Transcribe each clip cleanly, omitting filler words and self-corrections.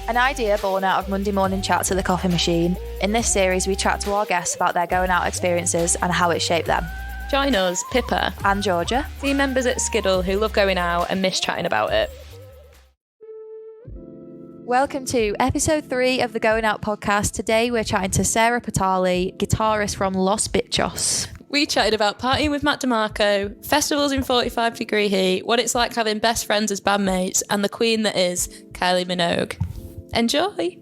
An idea born out of Monday morning chats at the coffee machine. In this series, we chat to our guests about their going out experiences and how it shaped them. Join us, Pippa And Georgia, team members at Skiddle who love going out and miss chatting about it. welcome to episode 3 of the Going Out podcast. Today we're chatting to Serra Patale, guitarist from Los Bitchos. We chatted about partying with Mac Demarco, festivals in 45-degree heat, what it's like having best friends as bandmates, and the queen that is Kylie Minogue. Enjoy!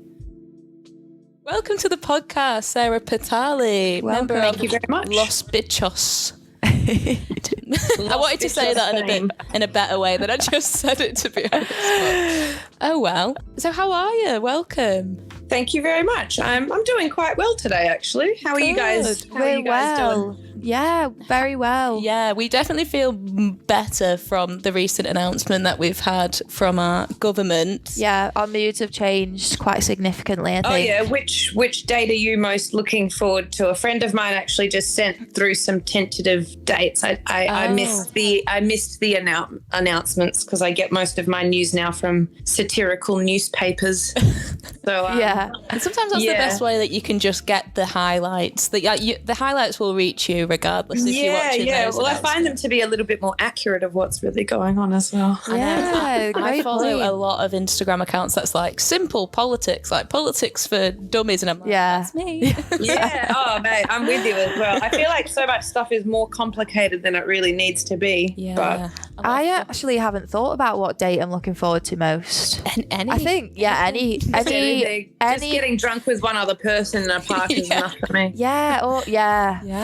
Welcome to the podcast, Serra Patale, member of Thank you very much. Los Bitchos. I wanted to say that in a better way than I just said it, to be honest. Oh well. So how are you? Welcome. Thank you very much. I'm doing quite well today, actually. How are you guys? How are you guys doing? Yeah, very well. Yeah, we definitely feel better from the recent announcement that we've had from our government. Yeah, our moods have changed quite significantly, I think. Oh yeah, which date are you most looking forward to? A friend of mine actually just sent through some tentative dates. I missed the announcements because I get most of my news now from satirical newspapers. So yeah, and sometimes that's the best way that you can just get the highlights. The highlights will reach you regardless if you're watching those. Well, I find them to be a little bit more accurate of what's really going on as well. Yeah, I follow a lot of Instagram accounts that's like simple politics, like politics for dummies, and I'm like, that's me. Yeah, oh mate, I'm with you as well. I feel like so much stuff is more complicated than it really needs to be. Yeah, but I actually haven't thought about what date I'm looking forward to most. Any? I think, any. Just getting drunk with one other person in a park is enough for me. Yeah,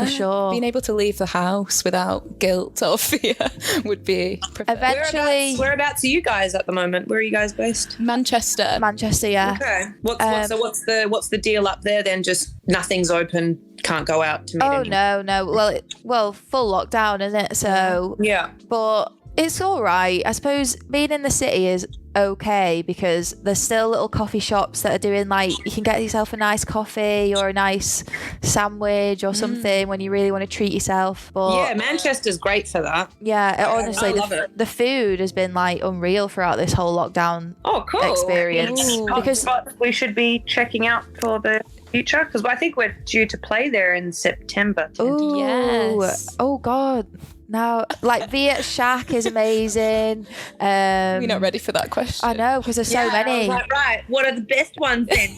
for sure. Being able to leave the house without guilt or fear would be preferred. Eventually, Whereabouts are you guys at the moment? Where are you guys based? Manchester, yeah. Okay. What's the deal up there then? Just nothing's open, can't go out to meet anyone. No. Well, full lockdown, isn't it? So Yeah. but it's all right. I suppose being in the city is okay because there's still little coffee shops that are doing, like, you can get yourself a nice coffee or a nice sandwich or something when you really want to treat yourself. But Yeah, Manchester's great for that. yeah, honestly, I love it. the food has been like unreal throughout this whole lockdown Oh, cool. experience. Any Because spots we should be checking out for the future? Because I think we're due to play there in September. Yes. Oh God. Now, like, Viet Shack is amazing. We're not ready for that question. I know, because there's so I many. was like, right, what are the best ones then?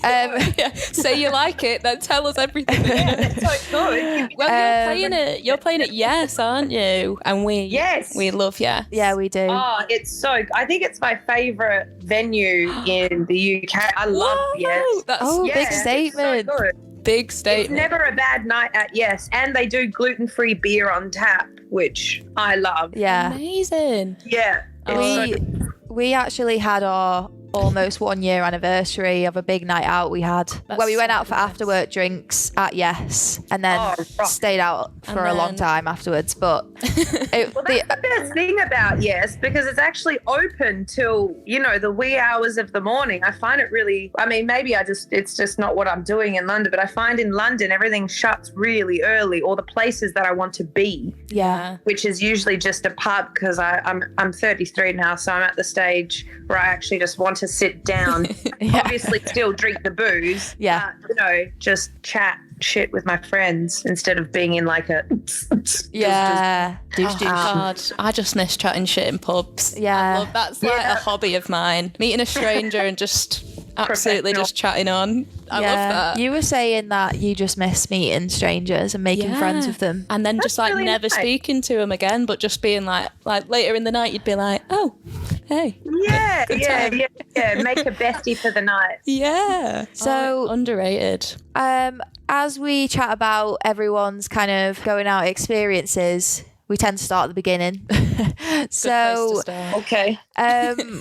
Yeah. Say you like it, then tell us everything. That's so good. Well, you're playing it, Yes, aren't you? And we love Yes. Yeah, we do. Oh, I think it's my favourite venue in the UK. I love Yes. That's big statement. It's so good. big statement. It's never a bad night at Yes. And they do gluten-free beer on tap, which I love. Yeah. Amazing. Yeah. We actually had our almost 1 year anniversary of a big night out we had where we went out for after work drinks at Yes and then stayed out for a long time afterwards. But that's the best thing about Yes, because it's actually open till, the wee hours of the morning. I find it really, maybe it's just not what I'm doing in London, but I find in London everything shuts really early, or the places that I want to be. Yeah. Which is usually just a pub, because I'm 33 now, so I'm at the stage where I actually just want to sit down. Obviously still drink the booze. Yeah. Just chat shit with my friends instead of being in like a God, I just miss chatting shit in pubs. Yeah. That's like a hobby of mine. Meeting a stranger and just absolutely just chatting on. I love that. You were saying that you just miss meeting strangers and making friends with them. And then just like really never speaking to them again, but just being like later in the night you'd be like, oh, hey. Yeah. Make a bestie for the night. Yeah. So underrated. As we chat about everyone's kind of going out experiences, we tend to start at the beginning. So, okay.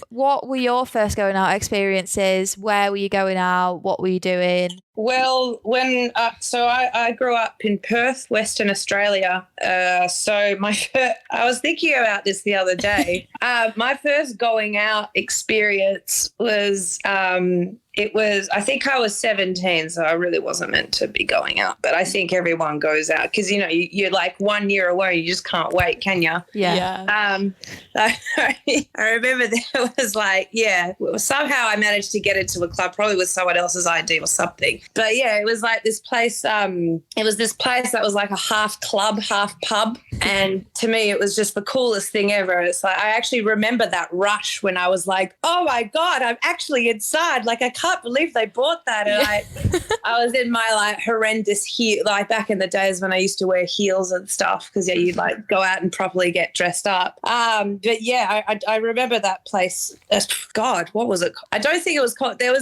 What were your first going out experiences? Where were you going out? What were you doing? Well, I grew up in Perth, Western Australia. I was thinking about this the other day. My first going out experience was, I think I was 17, so I really wasn't meant to be going out. But I think everyone goes out because, you're like 1 year away. You just can't wait, can you? Yeah. I remember there was like, somehow I managed to get into a club, probably with someone else's ID or something. But yeah, it was like this place. It was this place that was like a half club, half pub. And to me, it was just the coolest thing ever. It's like, I actually remember that rush when I was like, oh my God, I'm actually inside. Like, I can't believe they bought that. And I was in my like horrendous heel, like back in the days when I used to wear heels and stuff, because you'd like go out and properly get dressed up. But yeah, I remember that place. God, what was it? I don't think it was called. There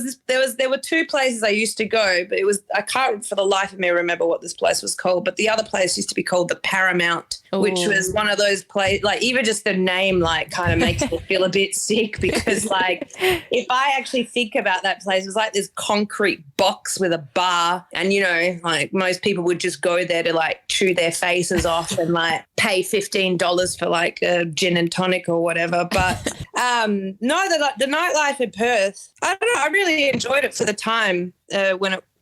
were two places I used to go, but I can't for the life of me remember what this place was called. But the other place used to be called the Paramount, which was one of those places. Like even just the name, like kind of makes me feel a bit sick, because like if I actually think about that place, it was like this concrete box with a bar, and you know, like most people would just go there to like chew their faces off and like pay $15 for like a gin and tonic or whatever. But no, the nightlife in Perth, I don't know, I really enjoyed it for the time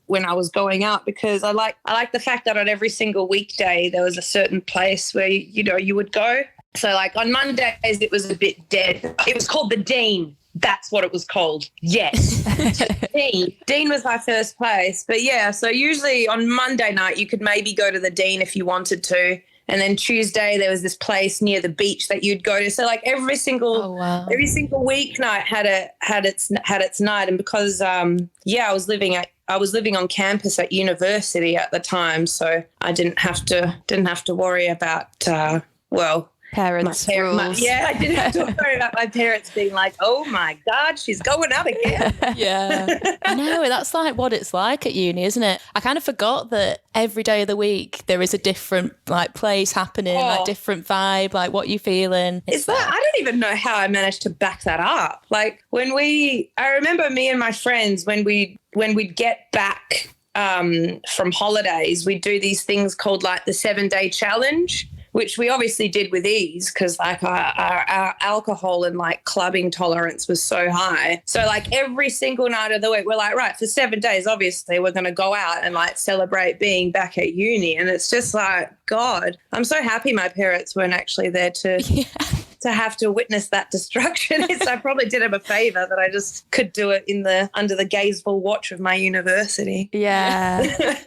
when I was going out, because I like the fact that on every single weekday there was a certain place where you would go. So like on Mondays it was a bit dead. It was called the Dean. That's what it was called. Yes. Dean was my first place. But yeah, so usually on Monday night you could maybe go to the Dean if you wanted to. And then Tuesday there was this place near the beach that you'd go to. So like every single weeknight had its night. And because I was living on campus at university at the time, so I didn't have to worry about parents' rules. I didn't have to worry about my parents being like, oh my God, she's going out again. Yeah. I know, that's like what it's like at uni, isn't it? I kind of forgot that every day of the week there is a different like place happening, like different vibe, like what you feeling. I don't even know how I managed to back that up. Like I remember me and my friends when we'd get back from holidays, we'd do these things called like the 7-day challenge, which we obviously did with ease because like our alcohol and like clubbing tolerance was so high. So like every single night of the week, we're like, right, for 7 days, obviously we're going to go out and like celebrate being back at uni. And it's just like, God, I'm so happy my parents weren't actually there to have to witness that destruction. I probably did him a favour that I just could do it under the gazeful watch of my university. Yeah.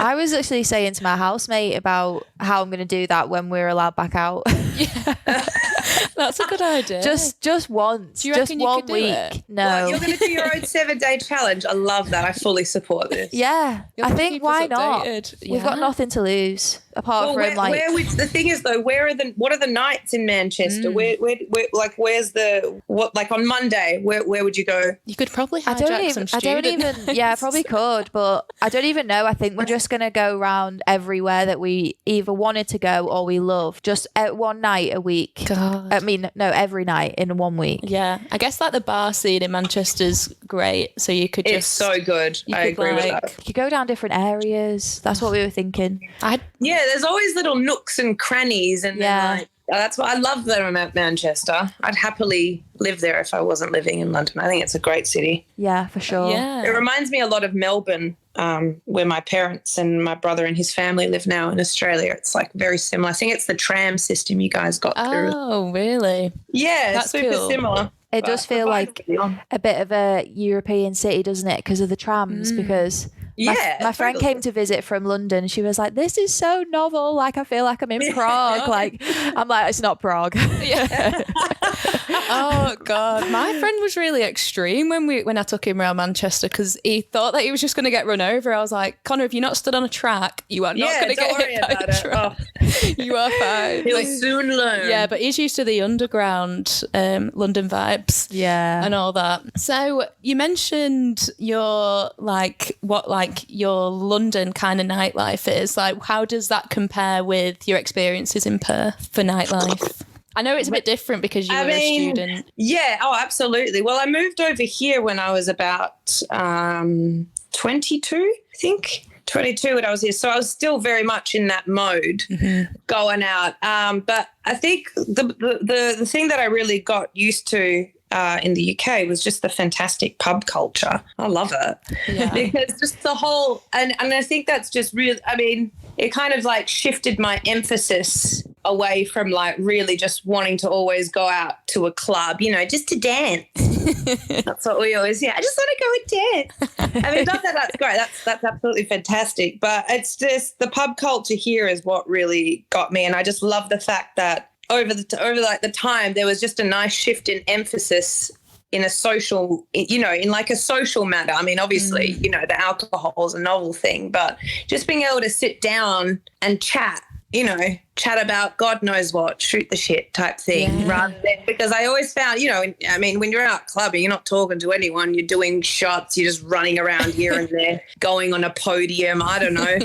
I was actually saying to my housemate about how I'm going to do that when we're allowed back out. Yeah. That's a good idea. Just once. Do you just reckon you one could do week. it? No. Well, you're going to do your own 7-day challenge. I love that. I fully support this. Yeah. You'll I keep think us why not? updated. We've got nothing to lose apart from the thing is though, what are the nights in Manchester? Where's on Monday? Where would you go? You could probably hijack some student. I don't even. Yeah, I probably could, but I don't even know. I think we're just gonna go around everywhere that we either wanted to go or we love. Just one night a week. God. I mean, no, every night in 1 week. Yeah, I guess like the bar scene in Manchester's great, so you could It's so good. I agree with that. You could go down different areas. That's what we were thinking. There's always little nooks and crannies, and that's what I love that about Manchester. I'd happily live there if I wasn't living in London. I think it's a great city. Yeah, for sure. Yeah. It reminds me a lot of Melbourne, where my parents and my brother and his family live now in Australia. It's like very similar. I think it's the tram system you guys got through. Oh, really? Yeah, That's super cool. similar. It does feel like a bit of a European city, doesn't it? Because of the trams, because... My friend came to visit from London. She was like, this is so novel. Like, I feel like I'm in Prague. Like, I'm like, it's not Prague. Yeah. Oh, God. My friend was really extreme when I took him around Manchester because he thought that he was just going to get run over. I was like, Connor, if you're not stood on a track, you are not going to get hit by a track. You are fine. He'll soon learn. Yeah, but he's used to the underground London vibes. Yeah. And all that. So you mentioned your London kind of nightlife is. Like, how does that compare with your experiences in Perth for nightlife? I know it's a bit different because you were a student. Yeah, absolutely. Well, I moved over here when I was about 22, I think. 22 when I was here. So I was still very much in that mode, going out. But I think the thing that I really got used to in the UK was just the fantastic pub culture. I love it because just the whole, and I think that's just really, I mean, it kind of like shifted my emphasis away from like really just wanting to always go out to a club, you know, just to dance. That's what we always, I just want to go and dance. I mean, not that that's great. That's absolutely fantastic. But it's just the pub culture here is what really got me. And I just love the fact that over the time, there was just a nice shift in emphasis in a social, you know, in like a social matter. I mean, obviously, you know, the alcohol is a novel thing, but just being able to sit down and chat, you know, chat about God knows what, shoot the shit type thing, rather than, because I always found, you know, I mean, when you're out clubbing, you're not talking to anyone, you're doing shots, you're just running around here and there, going on a podium, I don't know,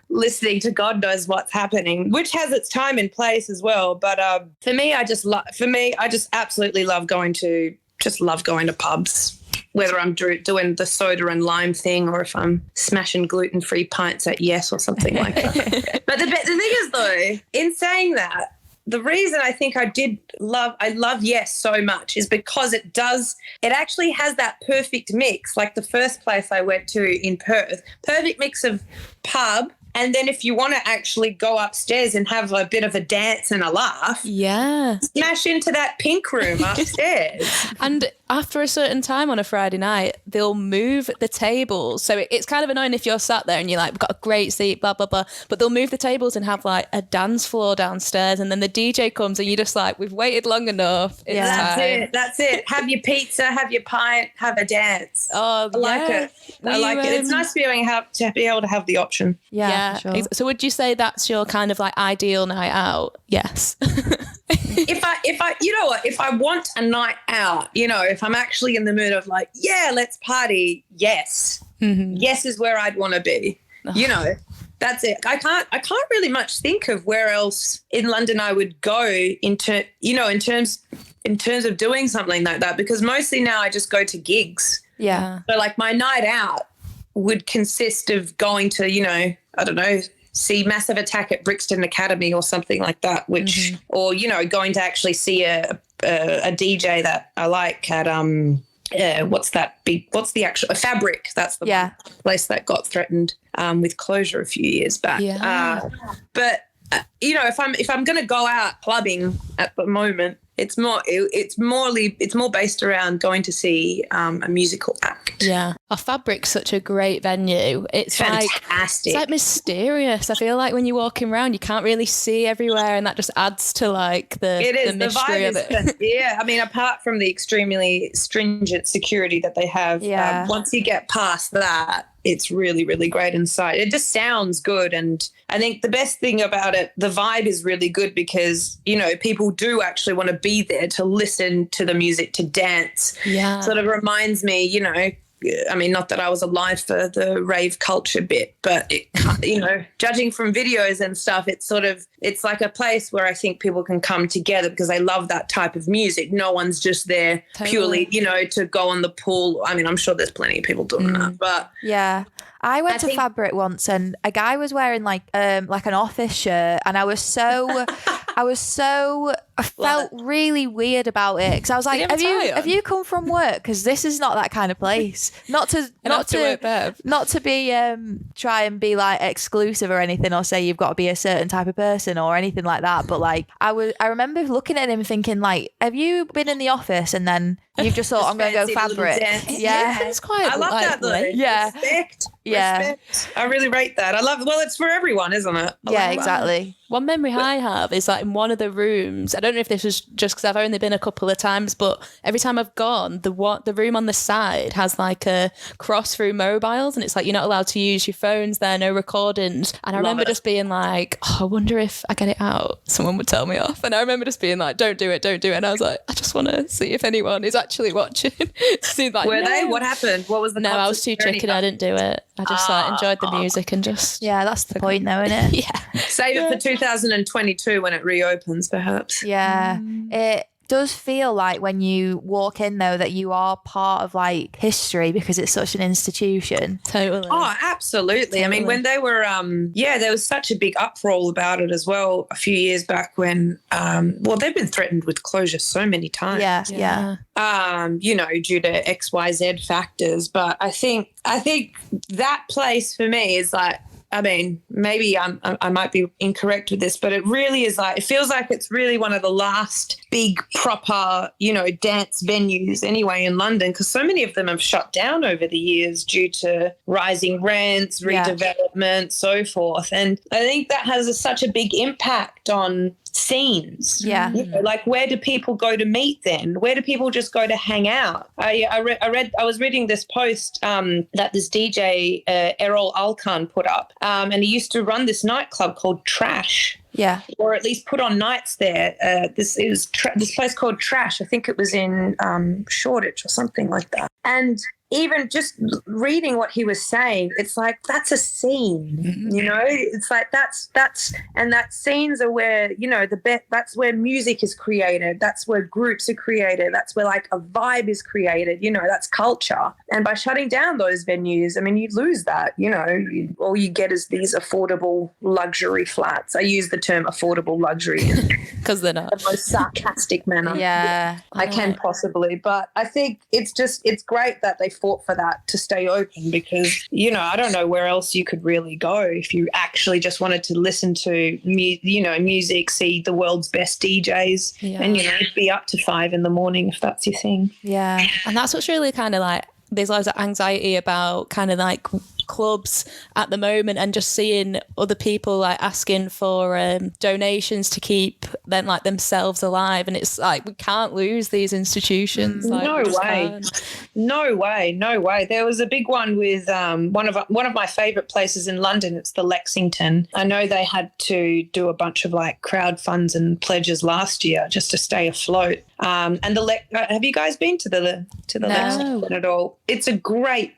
listening to God knows what's happening, which has its time and place as well. But for me, I just absolutely love going to pubs, whether I'm doing the soda and lime thing or if I'm smashing gluten-free pints at Yes or something like that. But the thing is, though, in saying that, the reason I think I love Yes so much is because it actually has that perfect mix, like the first place I went to in Perth, perfect mix of pub, and then if you want to actually go upstairs and have a bit of a dance and a laugh, smash into that pink room upstairs. And after a certain time on a Friday night, they'll move the tables. So it's kind of annoying if you're sat there and you're like, we've got a great seat, blah, blah, blah. But they'll move the tables and have like a dance floor downstairs. And then the DJ comes and you're just like, we've waited long enough. It's time. That's it. Have your pizza, have your pint, have a dance. Oh, I like it. I like it. It's nice to be able to have the option. Yeah. Sure. So would you say that's your kind of like ideal night out? Yes. If I, you know what, if I want a night out, you know, if I'm actually in the mood of like, let's party, yes. Mm-hmm. Yes is where I'd want to be. You know, that's it. I can't really much think of where else in London I would go in terms of doing something like that, because mostly now I just go to gigs. Yeah. So like my night out would consist of going to, you know, I don't know, see Massive Attack at Brixton Academy or something like that, which, or, you know, going to actually see a DJ that I like at, what's the actual Fabric? That's the one place that got threatened with closure a few years back. Yeah. But you know, if I'm going to go out clubbing at the moment, it's more based around going to see a musical act. Yeah. Fabric's such a great venue. It's fantastic. It's like mysterious. I feel like when you're walking around, you can't really see everywhere, and that just adds to like the mystery of it. Yeah. I mean, apart from the extremely stringent security that they have, once you get past that, it's really, really great inside. It just sounds good. And I think the best thing about it, the vibe is really good because, you know, people do actually want to be there to listen to the music, to dance. Yeah. Sort of reminds me, you know, I mean, not that I was alive for the rave culture bit, but, you know, judging from videos and stuff, it's like a place where I think people can come together because they love that type of music. No one's just there purely, you know, to go on the pool. I mean, I'm sure there's plenty of people doing that, but. Yeah. I went to Fabric once and a guy was wearing like an office shirt, and I felt really weird about it because I was like, have you come from work? Because this is not that kind of place. Not to be try and be like exclusive or anything, or say you've got to be a certain type of person or anything like that. But like I remember looking at him thinking like, have you been in the office and then you've just thought I'm going to go Fabric? Yeah, it's quite. I love that though. Yeah. Respect. I really rate that. I love. Well, it's for everyone, isn't it? Exactly. One memory I have is like in one of the rooms. I don't know if this was just because I've only been a couple of times, but every time I've gone, the room on the side has like a cross through mobiles, and it's like you're not allowed to use your phones there, no recordings. And I remember just being like, I wonder if I get it out, someone would tell me off. And I remember just being like, don't do it. And I was like, I just want to see if anyone is actually watching. Were they? What happened? What was the? No, I was too chicken. I didn't do it. I just enjoyed the music and just. Yeah, that's the point, though, isn't it? Yeah. Save it for 2022 when it reopens, perhaps. Yeah. It does feel like when you walk in, though, that you are part of like history because it's such an institution. Totally. Oh, absolutely. Totally. I mean, when they were, there was such a big uproar about it as well a few years back when, they've been threatened with closure so many times. Yeah. You know, due to XYZ factors. But I think that place for me is like, I mean, maybe I might be incorrect with this, but it really is like, it feels like it's really one of the last big proper, dance venues anyway in London, because so many of them have shut down over the years due to rising rents, redevelopment, so forth. And I think that has such a big impact on scenes. Yeah. Like, where do people go to meet then? Where do people just go to hang out? I was reading this post that this DJ Errol Alkan put up, and he used to run this nightclub called Trash. Yeah. Or at least put on nights there. This place called Trash. I think it was in Shoreditch or something like that. And even just reading what he was saying, it's like, that's a scene, it's like that's and that scenes are where, that's where music is created. That's where groups are created. That's where like a vibe is created, that's culture. And by shutting down those venues, I mean, you lose that, all you get is these affordable luxury flats. I use the term affordable luxury because they're not the most sarcastic manner I can possibly. But I think it's great that they fought for that to stay open, because I don't know where else you could really go if you actually just wanted to listen to music, see the world's best DJs, and be up to 5 a.m. if that's your thing. Yeah. And that's what's really kind of like, there's loads of anxiety about kind of like clubs at the moment, and just seeing other people like asking for donations to keep them like themselves alive, and it's like, we can't lose these institutions. Like, no way. There was a big one with one of my favorite places in London. It's the Lexington. I know they had to do a bunch of like crowd funds and pledges last year just to stay afloat. And have you guys been to the Lexington at all? It's a great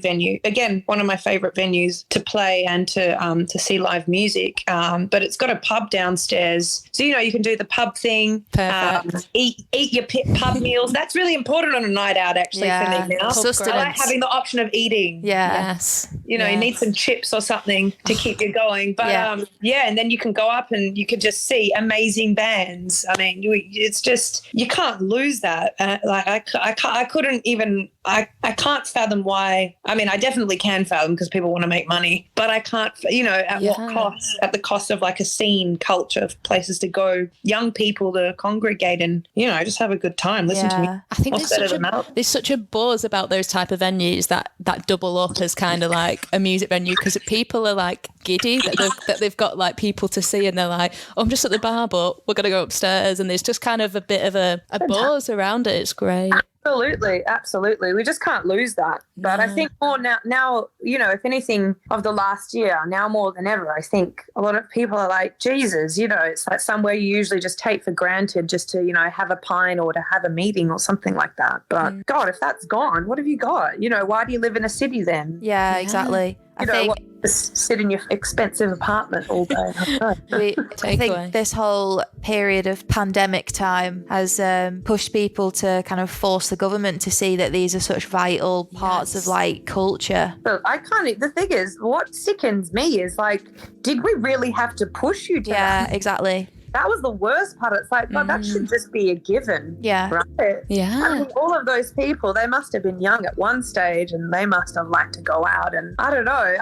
venue. Again, one of my favorite venues to play and to see live music. But it's got a pub downstairs, so you can do the pub thing. Perfect. Eat your pub meals. That's really important on a night out, actually, for me now. I like having the option of eating. Yes. You need some chips or something to keep you going. But and then you can go up and you can just see amazing bands. I mean, it's just, you can't lose that. I couldn't even. I can't fathom why. I mean, I definitely can fathom, because people want to make money, but I can't, at what cost? At the cost of like a scene culture of places to go, young people to congregate and, just have a good time. Listen to me. I think there's such a buzz about those type of venues that double up as kind of like a music venue, because people are like giddy that they've got like people to see, and they're like, oh, I'm just at the bar, but we're going to go upstairs. And there's just kind of a bit of a buzz around it. It's great. Absolutely. We just can't lose that. But I think more now, if anything of the last year, now more than ever, I think a lot of people are like, Jesus, it's like somewhere you usually just take for granted just to, have a pint or to have a meeting or something like that. But God, if that's gone, what have you got? Why do you live in a city then? Yeah, exactly. I think sit in your expensive apartment all day. I think this whole period of pandemic time has pushed people to kind of force the government to see that these are such vital parts of like culture. So the thing is, what sickens me is like, did we really have to push you to that? Exactly. That was the worst part. It's like, God, that should just be a given. Yeah. Right? Yeah. I mean, all of those people, they must have been young at one stage, and they must have liked to go out. And I don't know.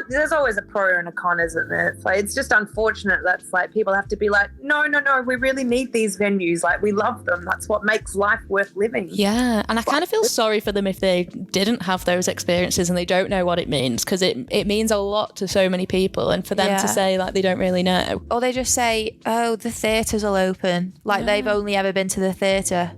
There's always a pro and a con, isn't there? It's like, it's just unfortunate that's like people have to be like, no, we really need these venues. Like, we love them. That's what makes life worth living. Yeah. And I kind of feel sorry for them if they didn't have those experiences and they don't know what it means, because it means a lot to so many people. And for them to say like they don't really know. Or they just say, oh, the theatres will open. Like they've only ever been to the theatre.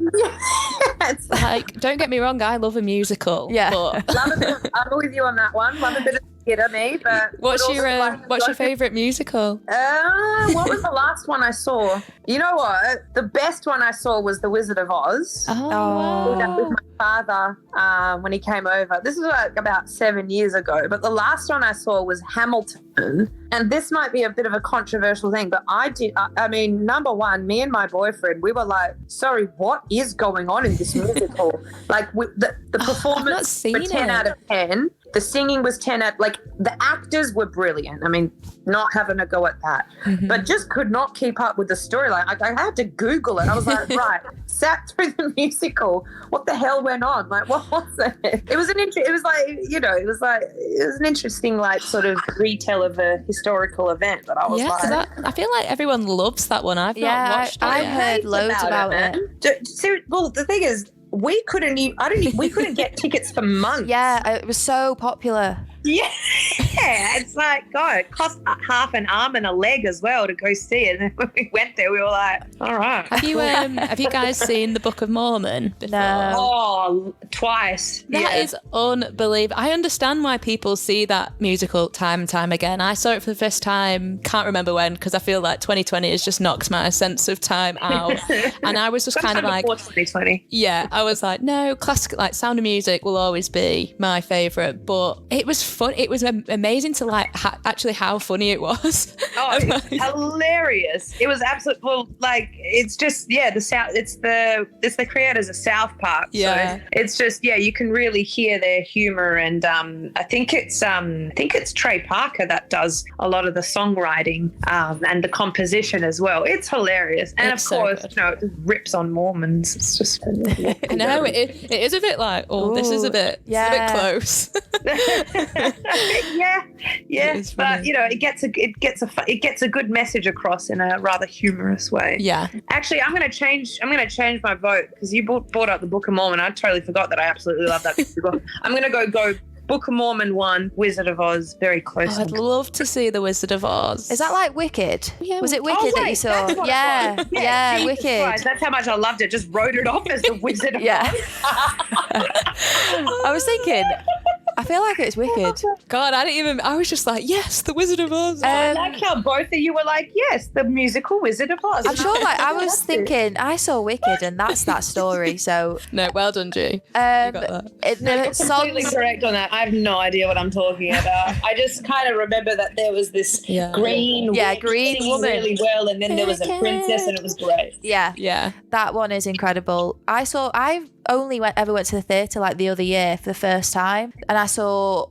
It's like, don't get me wrong, I love a musical. Yeah. But I'm with you on that one. Love a bit of theatre, me. But what's your favourite musical? What was the last one I saw? You know what? The best one I saw was The Wizard of Oz. Oh, wow. With my father when he came over. This was like about 7 years ago. But the last one I saw was Hamilton. And this might be a bit of a controversial thing, but I mean, number one, me and my boyfriend, we were like, sorry, what is going on in this musical? Like, the performance for 10 out of 10. The singing was 10 out. Like, the actors were brilliant. I mean, not having a go at that, but just could not keep up with the storyline. I had to Google it. I was like, right, sat through the musical. What the hell went on? Like, what was it? It was an interesting, like, sort of retell of a historical event. But I was I feel like everyone loves that one. I've not watched it. I've heard loads about it. Well, the thing is, we couldn't get tickets for months. Yeah, it was so popular. Yeah, it's like, God, it cost half an arm and a leg as well to go see it. And when we went there, we were like, all right. Have you guys seen The Book of Mormon before? No. Oh, twice. That is unbelievable. I understand why people see that musical time and time again. I saw it for the first time, can't remember when, because I feel like 2020 has just knocked my sense of time out. And I was just kind of like, before 2020. Yeah, I was like, no, classic, like Sound of Music will always be my favourite, but it was fun. It was amazing to like actually how funny it was. Oh, it's hilarious. It was absolute. Well, like, it's just, the South. It's the creators of South Park. Yeah. So it's just, you can really hear their humor, and I think it's Trey Parker that does a lot of the songwriting and the composition as well. It's hilarious, and It's of so course, good. it just rips on Mormons. It's just. I know it is a bit like, this is a bit close. yeah, It but it gets a good message across in a rather humorous way. Yeah. Actually, I'm going to change my vote, because you brought up the Book of Mormon. I totally forgot that I absolutely love that musical. I'm going to go Book of Mormon 1, Wizard of Oz, very close. I'd love to see The Wizard of Oz. Is that like Wicked? Yeah, was it Wicked that you saw? Yeah, Jesus Wicked. Christ, that's how much I loved it. Just wrote it off as the Wizard of Oz. I was thinking, I feel like it's Wicked. God, I was just like, yes, The Wizard of Oz. I like how both of you were like, yes, the musical Wizard of Oz. I'm sure, like, I was thinking, I saw Wicked, and that's that story. So, no, well done, G. You got that. You're completely correct on that. I have no idea what I'm talking about. I just kind of remember that there was this green green woman really well, and then there was a princess, and it was great. Yeah, that one is incredible. I only ever went to the theatre like the other year for the first time, and I saw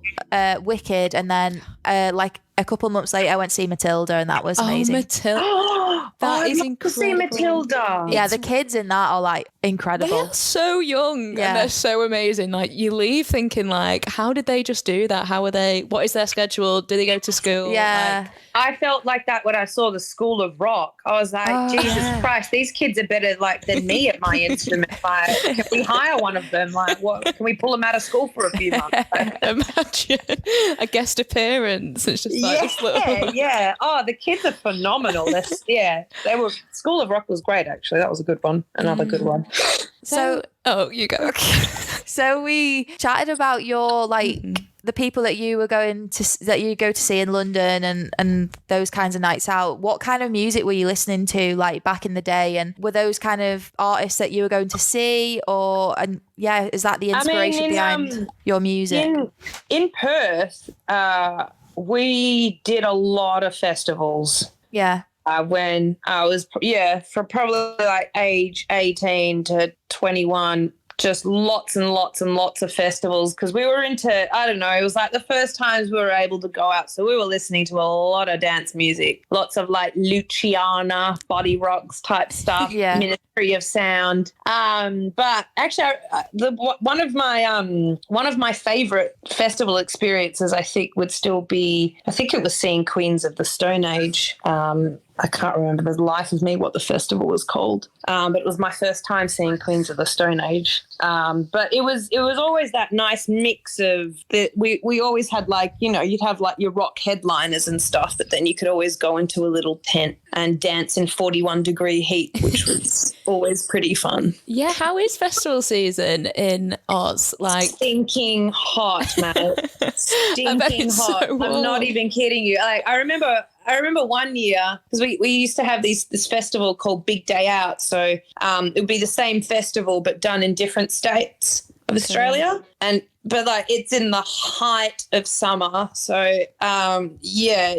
Wicked, and then like a couple months later I went to see Matilda, and that was amazing. Matilda. That is incredible. To see Matilda. Yeah, the kids in that are like incredible. They're so young and they're so amazing. Like, you leave thinking, like, how did they just do that? What is their schedule? Do they go to school? Yeah. I felt like that when I saw the School of Rock. I was like, Jesus Christ, these kids are better than me at my instrument. Like, can we hire one of them? Like, what? Can we pull them out of school for a few months? Imagine a guest appearance. It's just like this little. Yeah. Oh, the kids are phenomenal. They were. School of Rock was great, actually. That was a good one. Another good one. So, you go. So we chatted about your the people that you go to see in London and those kinds of nights out. What kind of music were you listening to like back in the day, and were those kind of artists that you were going to see, is that the inspiration behind your music? In Perth, we did a lot of festivals. Yeah. When I was from probably like age 18 to 21, just lots and lots and lots of festivals, because we were into, I don't know, it was like the first times we were able to go out, so we were listening to a lot of dance music, lots of like Luciana, Body Rocks type stuff, Ministry of Sound. But actually, one of my favorite festival experiences, I think, would still be, I think it was seeing Queens of the Stone Age. I can't remember the life of me what the festival was called, but it was my first time seeing Queens of the Stone Age. But it was always that nice mix of we always had, like, you'd have like your rock headliners and stuff, but then you could always go into a little tent and dance in 41-degree heat, which was always pretty fun. Yeah, how is festival season in Oz? Like, stinking hot, man. Stinking hot. So I'm not even kidding you. Like, I remember one year, because we used to have this festival called Big Day Out. So it would be the same festival but done in different states. of Australia. But like it's in the height of summer. So one year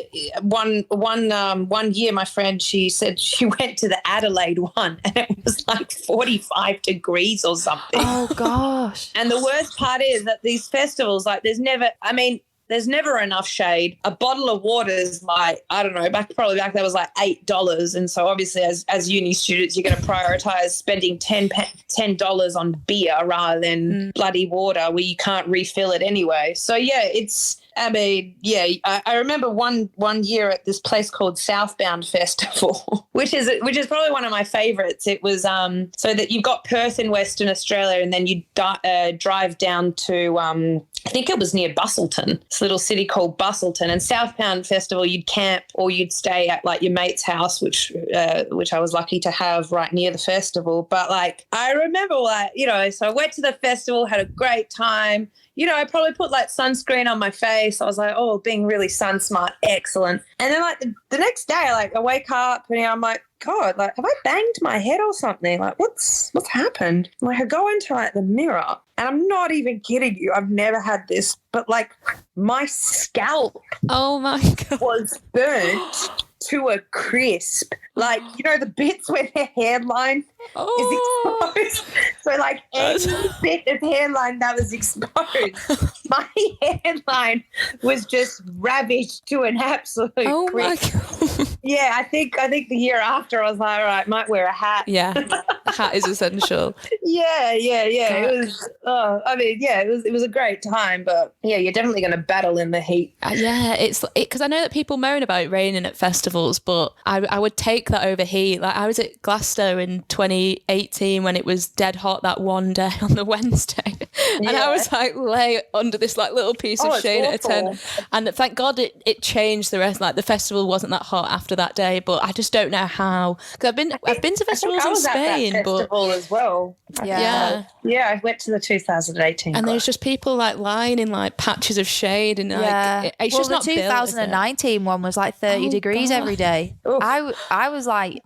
my friend, she said she went to the Adelaide one and it was like 45 degrees or something. Oh gosh. And the worst part is that these festivals, like there's never enough shade. A bottle of water is like, I don't know, back there was like $8. And so obviously as uni students, you're going to prioritize spending $10 on beer rather than bloody water where you can't refill it anyway. So yeah, I remember one year at this place called Southbound Festival, which is probably one of my favourites. It was so that you've got Perth in Western Australia, and then you drive down to I think it was near Bustleton, this little city called Bustleton. And Southbound Festival, you'd camp or you'd stay at like your mate's house, which I was lucky to have right near the festival. But like I remember, like, you know, so I went to the festival, had a great time. You know, I probably put like sunscreen on my face. I was like, oh, being really sun smart, excellent. And then like the next day, like I wake up and I'm like, God, like have I banged my head or something? Like what's happened? Like I go into like the mirror and I'm not even kidding you. I've never had this, but like my scalp Oh my God. was burnt to a crisp. Like, you know, the bits where the hairline is exposed. So like any bit of hairline that was exposed, my hairline was just ravaged to an absolute Oh my crisp. God. Yeah, I think the year after I was like, all right, might wear a hat. Yeah, a hat is essential. Yeah. God. It was, it was a great time, but yeah, you're definitely going to battle in the heat. Yeah, it's because I know that people moan about it raining at festivals, but I would take that over heat. Like I was at Glasgow in 2018 when it was dead hot that one day on the Wednesday, and I was like lay under this like little piece of shade at a tent, and thank God it changed the rest. Like the festival wasn't that hot after that day, but I just don't know how. Because I've been to festivals in Spain, at that festival as well. Yeah, I went to the 2018, and there's just people like lying in like patches of shade, and like it's just the not built, is it? 2019 one was like 30 degrees God. every day. Oof. I was like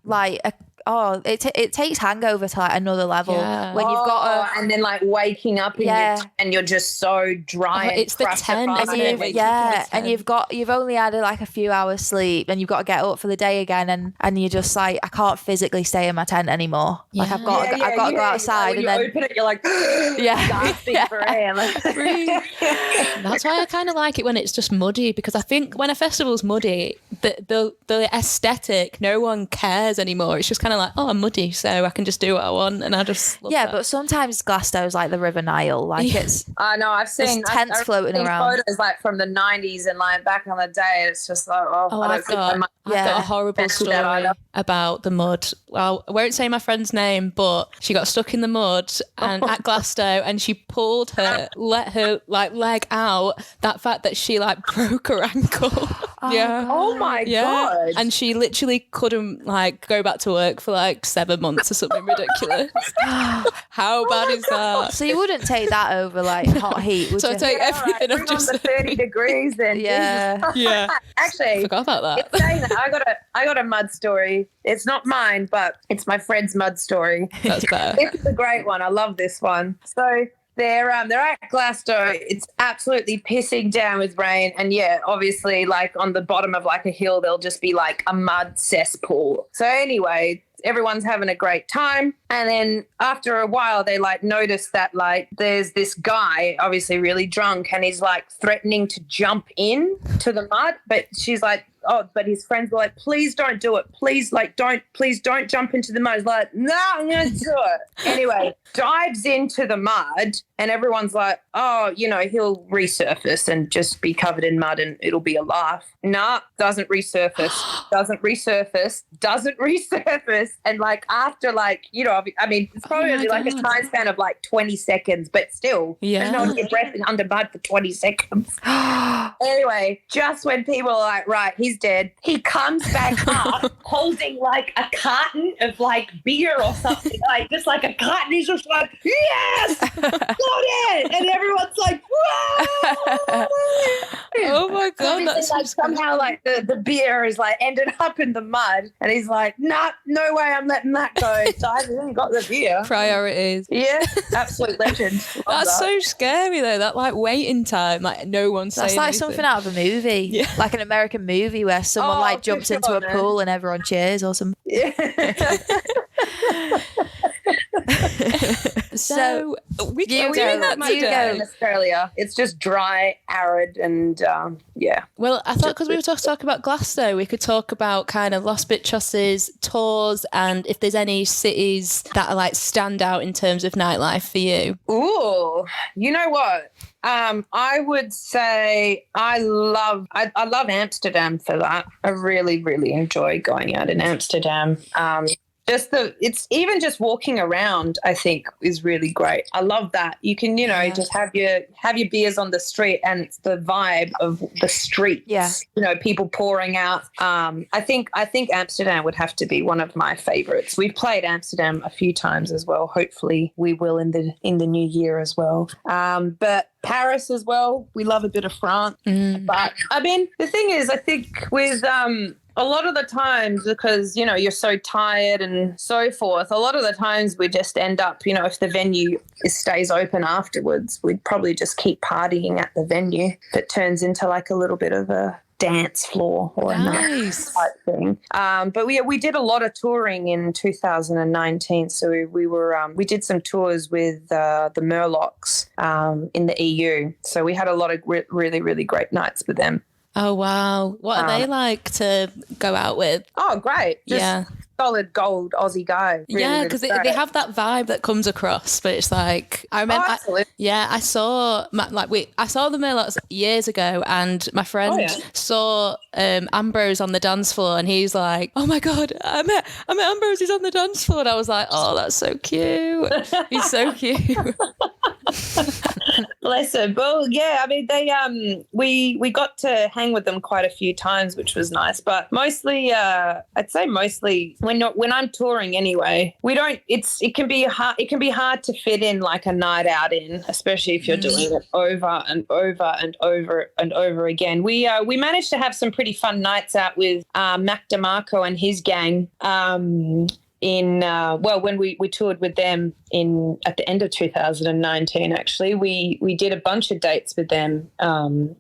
it takes hangover to like another level when you've got and then like waking up and you're just so dry. And it's the tent, isn't it? you've only had like a few hours sleep and you've got to get up for the day again, and you're just like, I can't physically stay in my tent anymore. Like I've got to go outside, when and then you open it, you're like gasping for air. That's why I kind of like it when it's just muddy, because I think when a festival's muddy, the aesthetic, no one cares anymore. It's just kind of like, oh, I'm muddy, so I can just do what I want, and I just love that. But sometimes Glasgow's like the River Nile, like it's. I know, I've seen tents floating around. Photos like from the 90s and like back on the day. It's just like, I've got a horrible story about the mud. Well, I won't say my friend's name, but she got stuck in the mud and at Glasgow, and she let her like leg out. That fact that she like broke her ankle. Oh my God. And she literally couldn't like go back to work for like 7 months or something ridiculous. How bad is that? So you wouldn't take that over like hot heat, would So you? I take everything Bring I've just on the 30 degrees then. Yeah. Actually, Forgot about that. it's saying that I got a mud story. It's not mine, but it's my friend's mud story. That's better. It's a great one. I love this one. So they're at Glasgow. It's absolutely pissing down with rain, and obviously, like on the bottom of like a hill, there'll just be like a mud cesspool. So anyway, everyone's having a great time, and then after a while, they like notice that like there's this guy, obviously really drunk, and he's like threatening to jump in to the mud, but she's like, but his friends were like, please don't do it. Please don't jump into the mud. He's like, no, I'm going to do it. Anyway, dives into the mud, and everyone's like, oh, you know, he'll resurface and just be covered in mud and it'll be a laugh. Nah, doesn't resurface. And like after like, you know, I mean, it's probably only like a time span of like 20 seconds, but still, there's no one get breath under mud for 20 seconds. Anyway, just when people are like, right, he's dead, he comes back up holding like a carton of like beer or something, like just like a carton. He's just like, yes, got it. And everyone's like, whoa. Oh my God, then like somehow like the beer is like ended up in the mud, and he's like, nah, no way, I'm letting that go. So I then got the beer. Priorities. Yeah, absolute legend. Love That's that. so scary though. That like waiting time, like no one's saying That's like anything. something out of a movie, like an American movie where someone like for jumps into sure, a man. pool and everyone cheers or something. Yeah. So we You can go, do that much you today. go. in Australia. It's just dry, arid, and yeah. Well, I thought because we were talking about Glasgow, we could talk about kind of Los Bitchos' tours and if there's any cities that are like stand out in terms of nightlife for you. Ooh, you know what? I would say I love Amsterdam for that. I really, really enjoy going out in Amsterdam. It's even just walking around, I think, is really great. I love that. You can, just have your beers on the street, and it's the vibe of the streets. Yeah. People pouring out. I think Amsterdam would have to be one of my favorites. We've played Amsterdam a few times as well. Hopefully we will in the new year as well. But Paris as well. We love a bit of France. But I mean, the thing is, I think with a lot of the times, because, you're so tired and so forth, a lot of the times we just end up, if the venue stays open afterwards, we'd probably just keep partying at the venue. If it turns into like a little bit of a dance floor or a night type thing. But we did a lot of touring in 2019. So we did some tours with the Murlocs in the EU. So we had a lot of really, really great nights with them. Oh, wow. What are they like to go out with? Oh, great. Just solid gold Aussie guy. Really, because really they have that vibe that comes across, but it's like, I remember, I saw the Murlocs years ago, and my friend saw Ambrose on the dance floor, and he's like, oh my God, I met Ambrose, he's on the dance floor. And I was like, oh, that's so cute. He's so cute. Bless him. Well, yeah, I mean, they we got to hang with them quite a few times, which was nice. But mostly, I'd say mostly when I'm touring anyway, we don't. It can be hard to fit in like a night out in, especially if you're doing it over and over and over and over again. We managed to have some pretty fun nights out with Mac Demarco and his gang. When we toured with them at the end of 2019, actually, we did a bunch of dates with them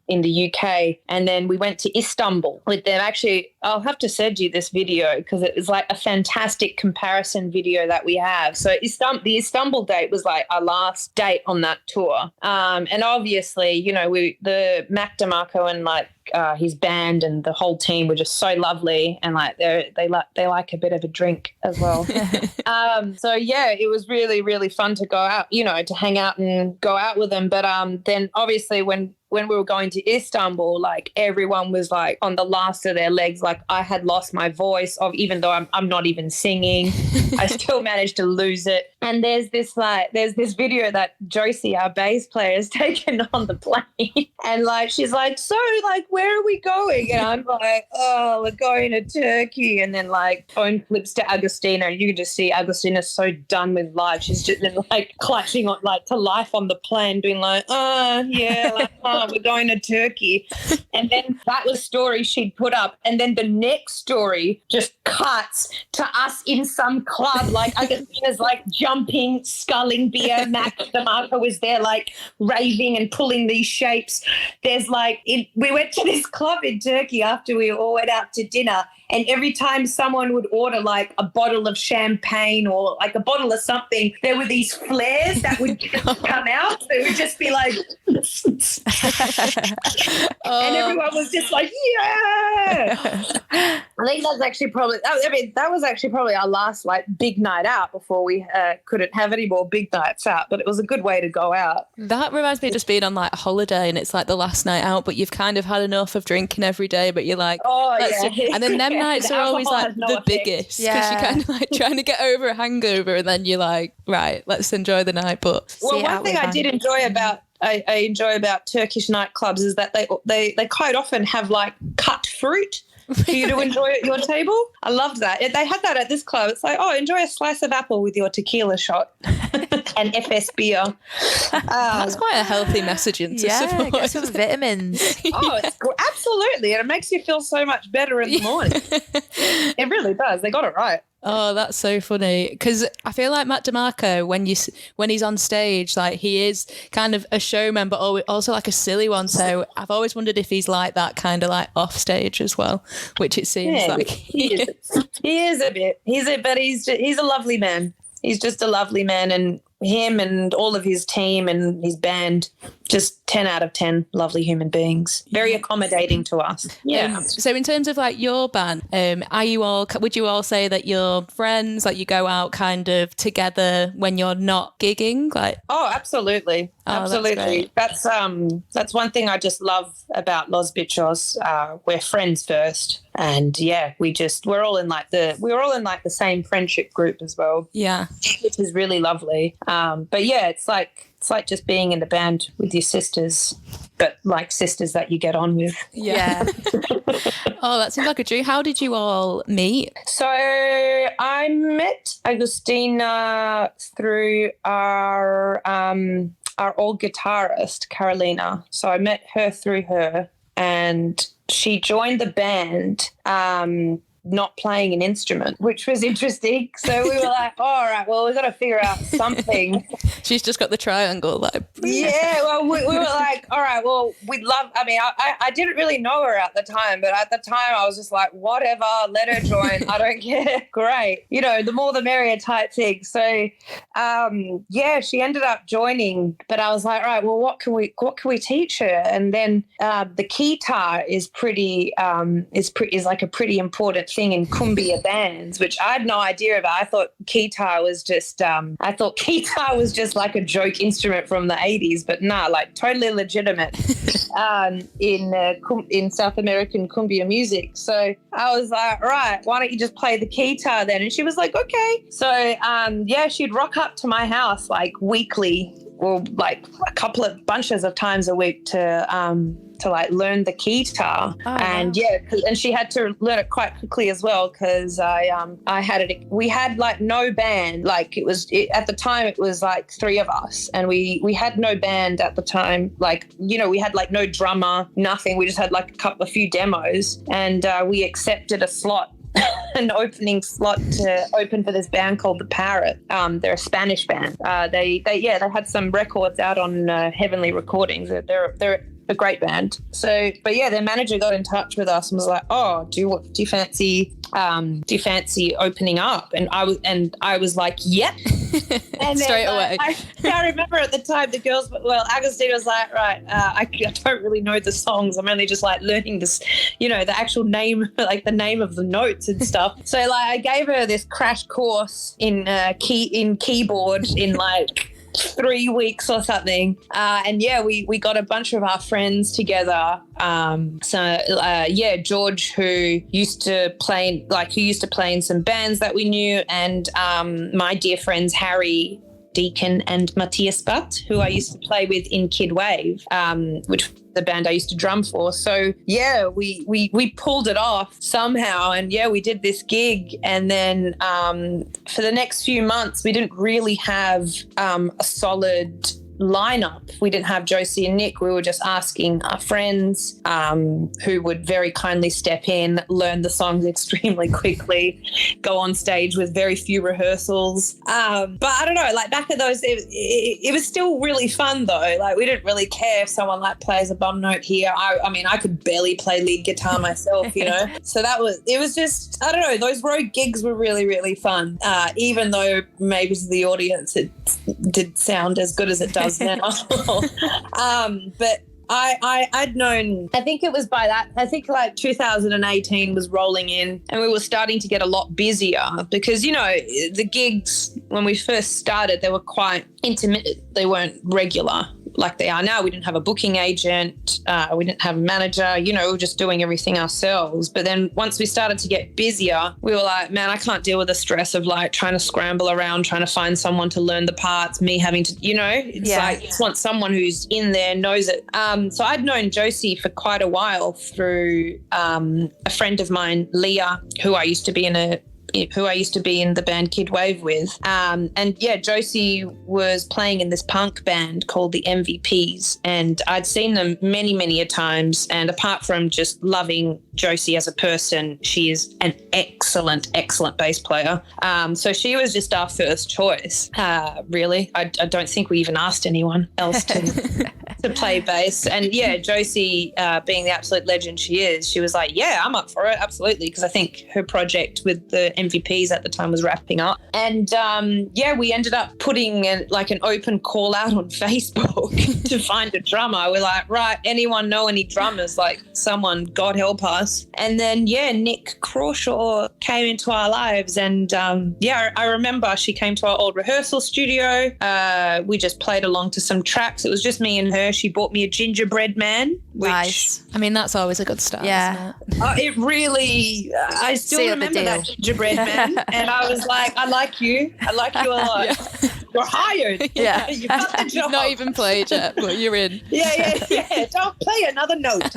in the UK, and then we went to Istanbul with them. Actually, I'll have to send you this video because it is like a fantastic comparison video that we have. So the Istanbul date was like our last date on that tour, and obviously, the Mac Demarco and like his band and the whole team were just so lovely, and like they like a bit of a drink as well. So yeah, it was really, really fun to go out, to hang out and go out with them. But then obviously when we were going to Istanbul, like everyone was like on the last of their legs. Like I had lost my voice even though I'm not even singing, I still managed to lose it. And there's this video that Josie, our bass player, has taken on the plane. And like, she's like, so like, where are we going? And I'm like, oh, we're going to Turkey. And then like phone flips to Agostina, and you can just see Agostina's so done with life. She's just been like clutching on like to life on the plane, being like, we're going to Turkey. And then that was story she'd put up. And then the next story just cuts to us in some club, like Agostina's like jumping, sculling beer. Mac Demarco was there like raving and pulling these shapes. There's like, we went to this club in Turkey after we all went out to dinner, and every time someone would order like a bottle of champagne or like a bottle of something, there were these flares that would come out. It would just be like, and everyone was just like, yeah. I think that's actually probably, that was actually probably our last like big night out before we couldn't have any more big nights out, but it was a good way to go out. That reminds me of just being on like a holiday and it's like the last night out, but you've kind of had enough of drinking every day, but you're like, and then them nights are always like the biggest because you're kind of like trying to get over a hangover, and then you're like, right, let's enjoy the night. But one thing I did enjoy about I enjoy about Turkish nightclubs is that they quite often have like cut fruit for you to enjoy at your table. I loved that. They had that at this club. It's like, oh, enjoy a slice of apple with your tequila shot. and FS beer. That's quite a healthy messaging to support. Get some vitamins. Absolutely. And it makes you feel so much better in the morning. It really does. They got it right. Oh, that's so funny. Because I feel like Mac Demarco, when he's on stage, like he is kind of a showman, but also like a silly one. So I've always wondered if he's like that kind of like off stage as well, which it seems like he is a bit. But he's a lovely man. He's just a lovely man, and him and all of his team and his band, just 10 out of 10 lovely human beings, very accommodating to us. Yeah. So in terms of like your band, would you all say that you're friends, like you go out kind of together when you're not gigging? Like, absolutely. Absolutely. That's one thing I just love about Los Bitchos. We're friends first. And yeah, we're all in like the same friendship group as well. Yeah. Which is really lovely. But yeah, it's like just being in the band with your sisters, but like sisters that you get on with. Yeah. Oh, that seems like a dream. How did you all meet? So I met Agustina through our old guitarist, Carolina. So I met her through her, and she joined the band not playing an instrument, which was interesting. So we were like, all right, well, we've got to figure out something. She's just got the triangle. Like, yeah, well, we were like, all right, well, I didn't really know her at the time, but at the time I was just like, whatever, let her join. I don't care. Great. The more the merrier type thing. So, yeah, she ended up joining, but I was like, all right, well, what can we teach her? And then the guitar is like a pretty important thing in Cumbia bands, which I had no idea about. I thought guitar was just like a joke instrument from the 80s, but like totally legitimate in South American Cumbia music. So I was like, right, why don't you just play the guitar then? And she was like, okay. So yeah, she'd rock up to my house like weekly, or like bunches of times a week to like learn the guitar. And and she had to learn it quite quickly as well, because we had like no band. Like at the time it was like three of us, and we had no band at the time. Like, we had like no drummer, nothing. We just had like a few demos, and we accepted a slot. An opening slot to open for this band called the Parrot. They're a Spanish band. They had some records out on Heavenly Recordings. They're a great band. So, but yeah, their manager got in touch with us and was like, "Oh, do you fancy opening up?" And I was like, "Yep." And straight away. I remember at the time the girls, Agustina was like, right, I don't really know the songs. I'm only just like learning this, the actual name, like the name of the notes and stuff. So like I gave her this crash course in keyboard in like 3 weeks or something. And yeah, we got a bunch of our friends together. George, who used to play in some bands that we knew, and my dear friends Harry Deacon and Matthias Butt, who I used to play with in Kid Wave, which was the band I used to drum for. So yeah, we pulled it off somehow, and yeah, we did this gig. And then for the next few months, we didn't really have a solid lineup. We didn't have Josie and Nick. We were just asking our friends who would very kindly step in, learn the songs extremely quickly, go on stage with very few rehearsals. But I don't know, like back at those, it was still really fun though. Like we didn't really care if someone like plays a bum note here. I mean, I could barely play lead guitar myself, So it was just, I don't know, those road gigs were really, really fun. Even though maybe to the audience it did sound as good as it does now. But I'd known, I think it was by that, I think like 2018 was rolling in, and we were starting to get a lot busier because, the gigs when we first started, they were quite intermittent. They weren't regular like they are now. We didn't have a booking agent. We didn't have a manager, we were just doing everything ourselves. But then once we started to get busier, we were like, man, I can't deal with the stress of like trying to scramble around, trying to find someone to learn the parts, me having to, I just want someone who's in there, knows it. So I'd known Josie for quite a while through a friend of mine, Leah, who I used to be in a who I used to be in the band Kid Wave with. And yeah, Josie was playing in this punk band called the MVPs, and I'd seen them many, many a times. And apart from just loving Josie as a person, she is an excellent, excellent bass player. So she was just our first choice, really. I don't think we even asked anyone else to play bass. And yeah, Josie, being the absolute legend she is, she was like, yeah, I'm up for it, absolutely, because I think her project with the MVPs at the time was wrapping up. And yeah, we ended up putting an open call out on Facebook to find a drummer. We're like, right, anyone know any drummers? Like, someone, God help us. And then yeah, Nick Crawshaw came into our lives, and yeah, I remember she came to our old rehearsal studio. We just played along to some tracks. It was just me and her. She bought me a gingerbread man, which, Nice. I mean, that's always a good start, Yeah. isn't it? it really, I still Seal the remember that deal. gingerbread man. And I was like, I like you a lot. Yeah. You're hired. Yeah. You got the You've job. not even played yet, but you're in. Yeah. Don't play another note.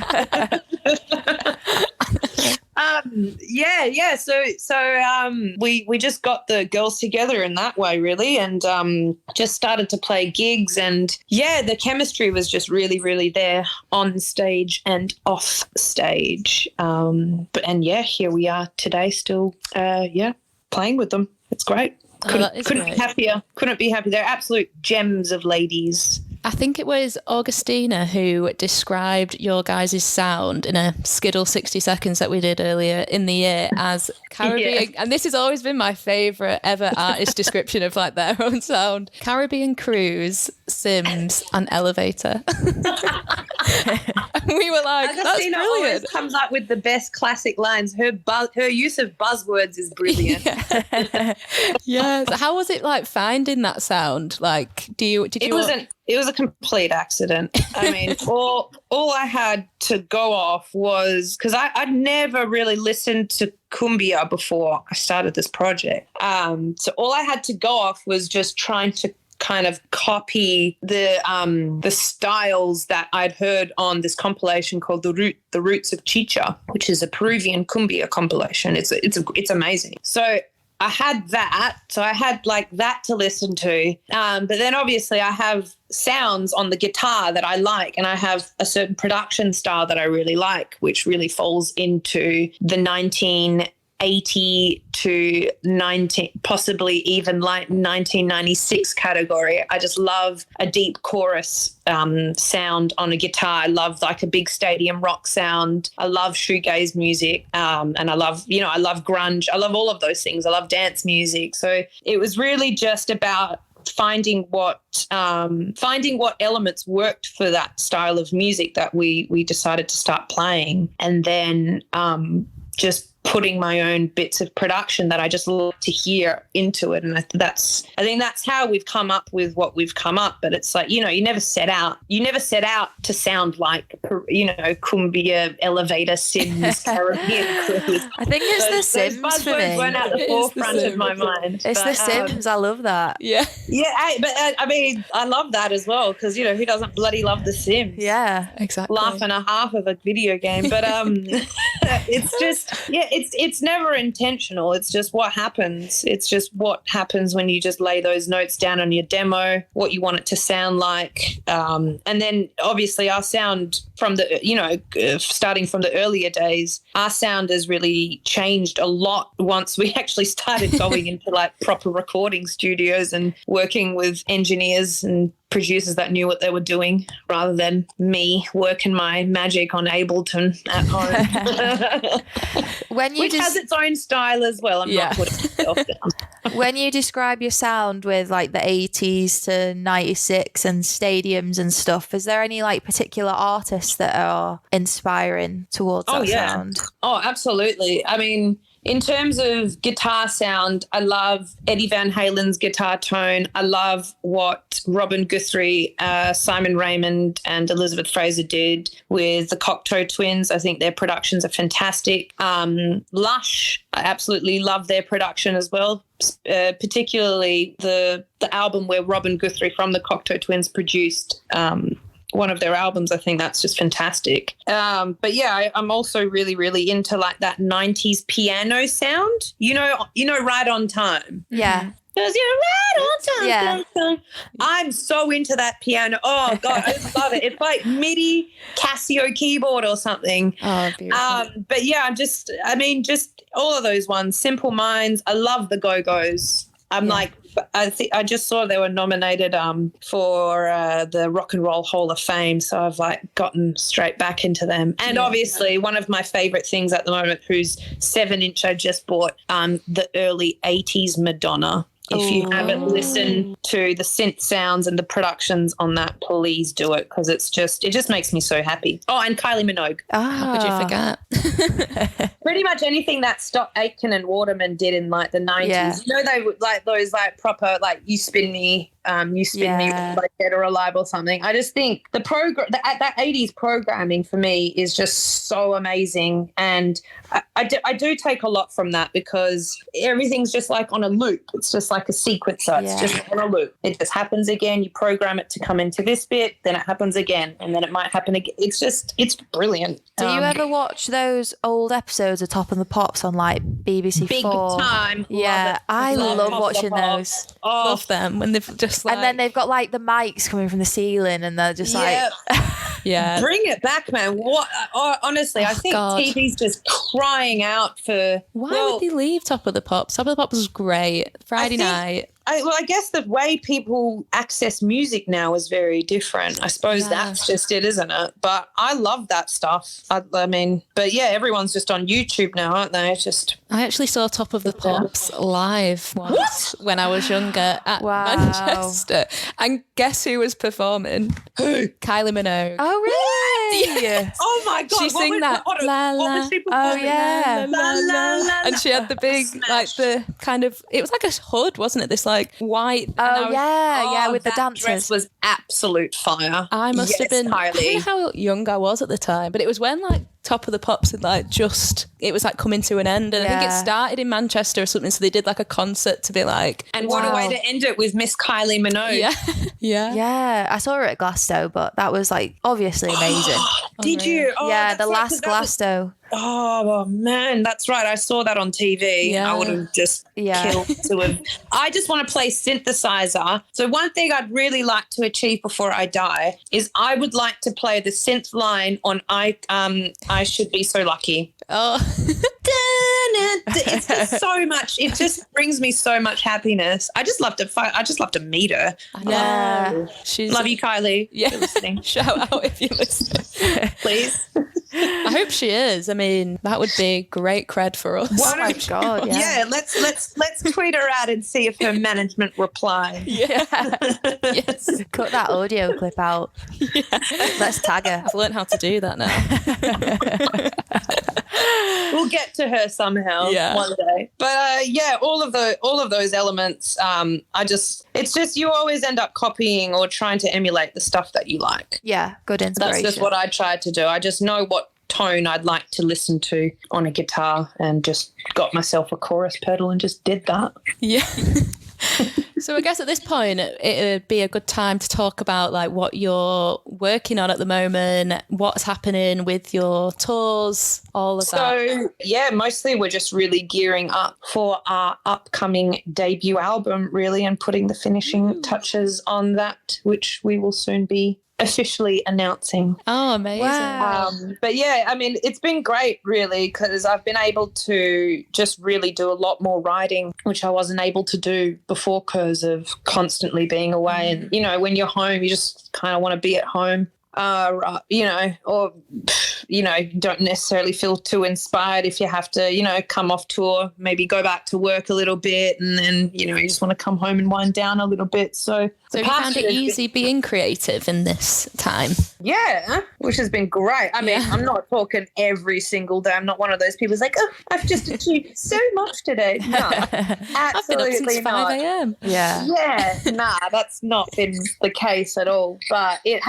We just got the girls together in that way, really, and just started to play gigs, and yeah, the chemistry was just really, really there on stage and off stage. And yeah, here we are today, still, playing with them. It's great. That is Couldn't great. be happier. Couldn't be happier. They're absolute gems of ladies. I think it was Augustina who described your guys' sound in a Skiddle 60 seconds that we did earlier in the year as Caribbean. Yeah. And this has always been my favourite ever artist description of like their own sound. Caribbean Cruise, Sims and Elevator. And we were like, that's Agustina always brilliant. comes up with the best classic lines. Her use of buzzwords is brilliant. Yeah. So how was it like finding that sound? Like, It was a complete accident. I mean, all I had to go off was, because I'd never really listened to Cumbia before I started this project. So all I had to go off was just trying to kind of copy the styles that I'd heard on this compilation called The Roots of Chicha, which is a Peruvian cumbia compilation. It's amazing. So I had that. So I had like that to listen to. But then obviously I have sounds on the guitar that I like, and I have a certain production style that I really like, which really falls into the 1980 to 19, possibly even like 1996 category. I just love a deep chorus sound on a guitar. I love like a big stadium rock sound. I love shoegaze music, and I love grunge. I love all of those things. I love dance music. So it was really just about finding what elements worked for that style of music that we decided to start playing, and then just putting my own bits of production that I just love to hear into it. And I think that's how we've come up with what we've come up. But it's like, you never set out to sound like, Cumbia, Elevator, Sims, Caribbean Cruise. I think it's the Sims those for buzzwords me. weren't at the It is the forefront of Sims. my mind. It's the Sims. I love that. Yeah. Yeah, I mean, I love that as well, because, who doesn't bloody love the Sims? Yeah. Exactly. Laugh and a half of a video game. But it's just, it's never intentional. It's just what happens. It's just what happens when you just lay those notes down on your demo, what you want it to sound like. And then obviously our sound from the, starting from the earlier days, our sound has really changed a lot once we actually started going into like proper recording studios and working with engineers and producers that knew what they were doing, rather than me working my magic on Ableton at home. Which has its own style as well. I'm not putting myself down. When you describe your sound with like the 80s to 96 and stadiums and stuff, is there any like particular artists that are inspiring towards that sound? Oh, absolutely. I mean, in terms of guitar sound, I love Eddie Van Halen's guitar tone. I love what Robin Guthrie, Simon Raymond and Elizabeth Fraser did with the Cocteau Twins. I think their productions are fantastic. Lush, I absolutely love their production as well, particularly the album where Robin Guthrie from the Cocteau Twins produced one of their albums. I think that's just fantastic. But yeah, I'm also really, really into like that 90s piano sound. You know, Right on Time. Yeah. Because you're right on time. Yeah. I'm so into that piano. Oh God, I just love it. It's like MIDI Casio keyboard or something. Oh, beautiful. But yeah, just all of those ones. Simple Minds. I love the Go-Go's. I just saw they were nominated for the Rock and Roll Hall of Fame, so I've like gotten straight back into them. And obviously, one of my favourite things at the moment, whose 7-inch I just bought, the early 80s Madonna. If you haven't listened to the synth sounds and the productions on that, please do it, because it just makes me so happy. Oh, and Kylie Minogue. How could you forget? Pretty much anything that Stock Aitken and Waterman did in like the 90s. Yeah. You know, they would like those like proper like You Spin Me, like Dead or Alive or something. I just think the program, that 80s programming for me is just so amazing. And I do take a lot from that, because everything's just like on a loop. It's just like a sequencer. It's just on a loop. It just happens again. You program it to come into this bit, then it happens again, and then it might happen again. It's brilliant. Do you ever watch those old episodes of Top of the Pops on like BBC Big 4? time. Yeah, I love Top of the watching Pops. those. Oh, Love them when they've just like... And then they've got like the mics coming from the ceiling, and they're just yeah. Bring it back, man. What? Honestly, I think God. TV's just crying out for. Why would they leave Top of the Pops? Top of the Pops was great. Friday night. I guess the way people access music now is very different. I suppose that's just it, isn't it? But I love that stuff. I mean, but yeah, everyone's just on YouTube now, aren't they? It's just. I actually saw Top of the Pops live once when I was younger at Wow. Manchester. And guess who was performing? Who? Kylie Minogue. Oh, really? Yes. Oh my God! She sang that. What La, was la. she Oh, performing? yeah. La, la, la, And she had the big, Smash. like the kind of, it was like a hood, wasn't it? This like white. Oh, yeah, with the that dancers. dress was absolute fire. I must have been, I don't know Kylie. how young I was at the time, but it was when like Top of the Pops had like it was like coming to an end. And I think it started in Manchester or something. So they did like a concert to be like. And what a way to end it with Miss Kylie Minogue. Yeah. Yeah. Yeah, I saw her at Glasgow, but that was like obviously amazing. Did you? Oh, yeah, that's the right, last 'cause that was- Glasgow. Oh man, that's right. I saw that on TV. Yeah. I would have just killed to have. I just want to play synthesizer. So one thing I'd really like to achieve before I die is I would like to play the synth line on I Should Be So Lucky. Oh. It's just so much. It just brings me so much happiness. I just love to meet her. Yeah. She's Love you, Kylie. Yeah. If you're listening. Shout out if you listen. Please. I hope she is. I mean, that would be great cred for us. Oh my God, yeah. Let's tweet her out and see if her management reply. Yeah. Yes. Cut that audio clip out. Let's tag her. I've learned how to do that now. We'll get to her somehow one day. But yeah, all of those elements, it's just you always end up copying or trying to emulate the stuff that you like. Yeah, good inspiration. That's just what I tried to do. I just know what tone I'd like to listen to on a guitar and just got myself a chorus pedal and just did that. Yeah. So I guess at this point it would be a good time to talk about like what you're working on at the moment, what's happening with your tours, all of that. So yeah, mostly we're just really gearing up for our upcoming debut album really, and putting the finishing touches on that, which we will soon be officially announcing. Oh, amazing. Wow. But yeah, I mean, it's been great really, because I've been able to just really do a lot more writing, which I wasn't able to do before because of constantly being away. And, you know, when you're home, you just kind of want to be at home. You know, or, you know, don't necessarily feel too inspired if you have to, you know, come off tour, maybe go back to work a little bit, and then, you know, you just want to come home and wind down a little bit. So you found it easy being creative in this time? Yeah, which has been great. I mean, I'm not talking every single day. I'm not one of those people who's like, oh, I've just achieved so much today. No, absolutely I've been up since 5 a.m. Yeah. Yeah, nah, that's not been the case at all. But it's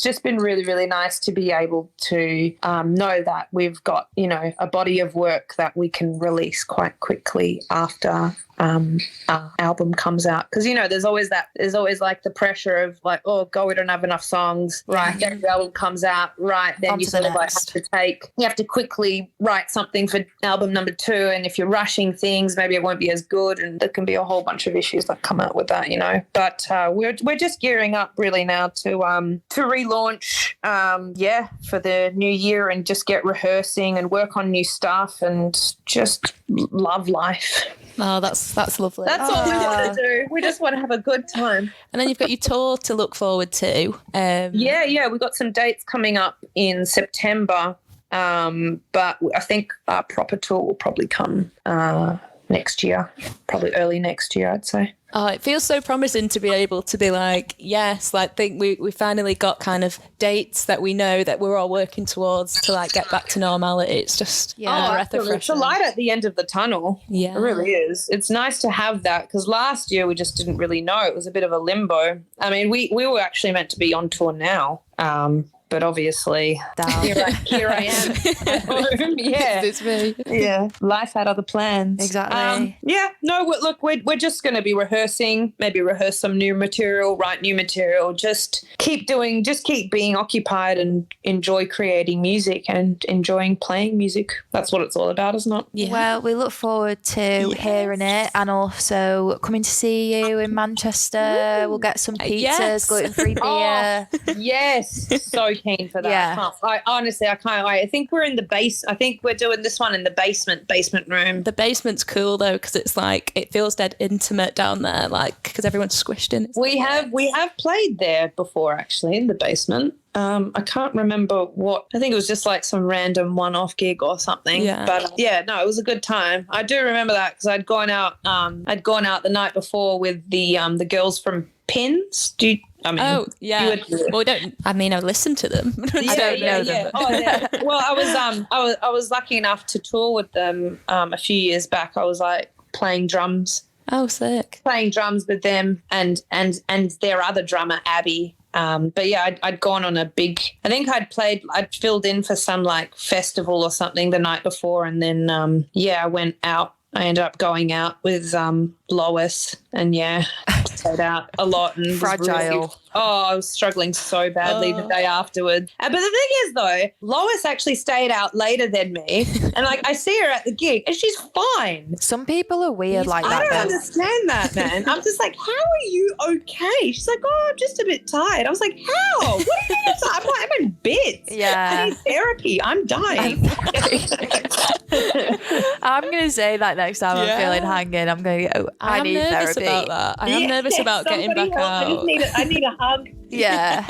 just been really, really nice to be able to know that we've got, you know, a body of work that we can release quite quickly after our album comes out. Because, you know, there's always like the pressure of like, oh God, we don't have enough songs. Right. Then the album comes out. Right. Then you sort of like you have to quickly write something for album number 2. And if you're rushing things, maybe it won't be as good. And there can be a whole bunch of issues that come out with that, you know. But we're just gearing up really now to relaunch, for the new year, and just get rehearsing and work on new stuff and just love life. Oh, that's lovely. That's all we want to do. We just want to have a good time. And then you've got your tour to look forward to. We've got some dates coming up in September, but I think our proper tour will probably come next year, probably early next year, I'd say. Oh, it feels so promising to be able to be like, yes, like think we finally got kind of dates that we know that we're all working towards to like get back to normality. It's just a breath of fresh air. It's a light at the end of the tunnel. Yeah, it really is. It's nice to have that, because last year we just didn't really know. It was a bit of a limbo. I mean, we were actually meant to be on tour now. But obviously, here I am at home. Yeah, it's me. Yeah, life had other plans. Exactly. We're just going to be rehearsing. Maybe rehearse some new material, write new material. Just keep being occupied and enjoy creating music and enjoying playing music. That's what it's all about, isn't it? Yeah. Well, we look forward to hearing it, and also coming to see you in Manchester. We'll get some pizzas, gluten-free beer. Yes, so keen for that. Yeah. I can't wait. I think we're in the base. I think we're doing this one in the basement room. The basement's cool though, because it's like it feels dead intimate down there, like because everyone's squished in. We have played there before, actually, in the basement. I can't remember what. I think it was just like some random one-off gig or something. Yeah. But it was a good time. I do remember that because I'd gone out the night before with the girls from Pins. Well, we don't. I mean, I listened to them. I don't know them. Oh, yeah. Well, I was lucky enough to tour with them a few years back. I was like playing drums. Oh, sick! Playing drums with them and their other drummer Abby. But yeah, I'd gone on a big. I think I'd filled in for some like festival or something the night before, and then I went out. I ended up going out with Lois, and stayed out a lot and fragile. I was struggling so badly the day afterwards. But the thing is, though, Lois actually stayed out later than me, and like I see her at the gig, and she's fine. Some people are weird like that. I don't understand that, man. I'm just like, how are you okay? She's like, I'm just a bit tired. I was like, how? What do you mean? I'm in bits. Yeah. I need therapy. I'm dying. I'm gonna say that next time I'm feeling hanging. I'm gonna go. I need nervous therapy. about that. I am nervous about getting back out. I need a hug. Yeah.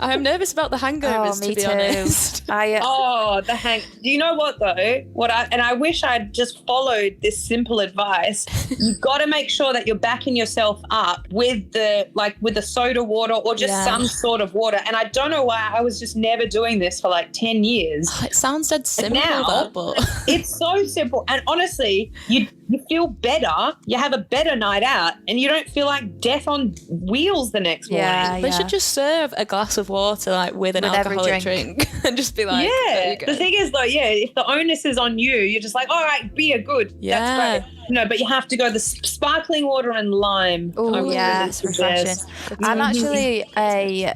I'm nervous about the hangovers, to be honest. The hang. Do you know what though? I wish I'd just followed this simple advice. You've got to make sure that you're backing yourself up with the soda water or just some sort of water. And I don't know why I was just never doing this for like 10 years. It sounds dead simple, but it's so simple. And honestly, you feel better. You have a better night out, and you don't feel like death on wheels the next morning. They should just serve a glass of water like with an alcoholic drink and just be like, there you go. The thing is though, if the onus is on you, you're just like, all right, beer, good. That's great. No, but you have to go the sparkling water and lime. Oh yeah, it's refreshing. I'm actually a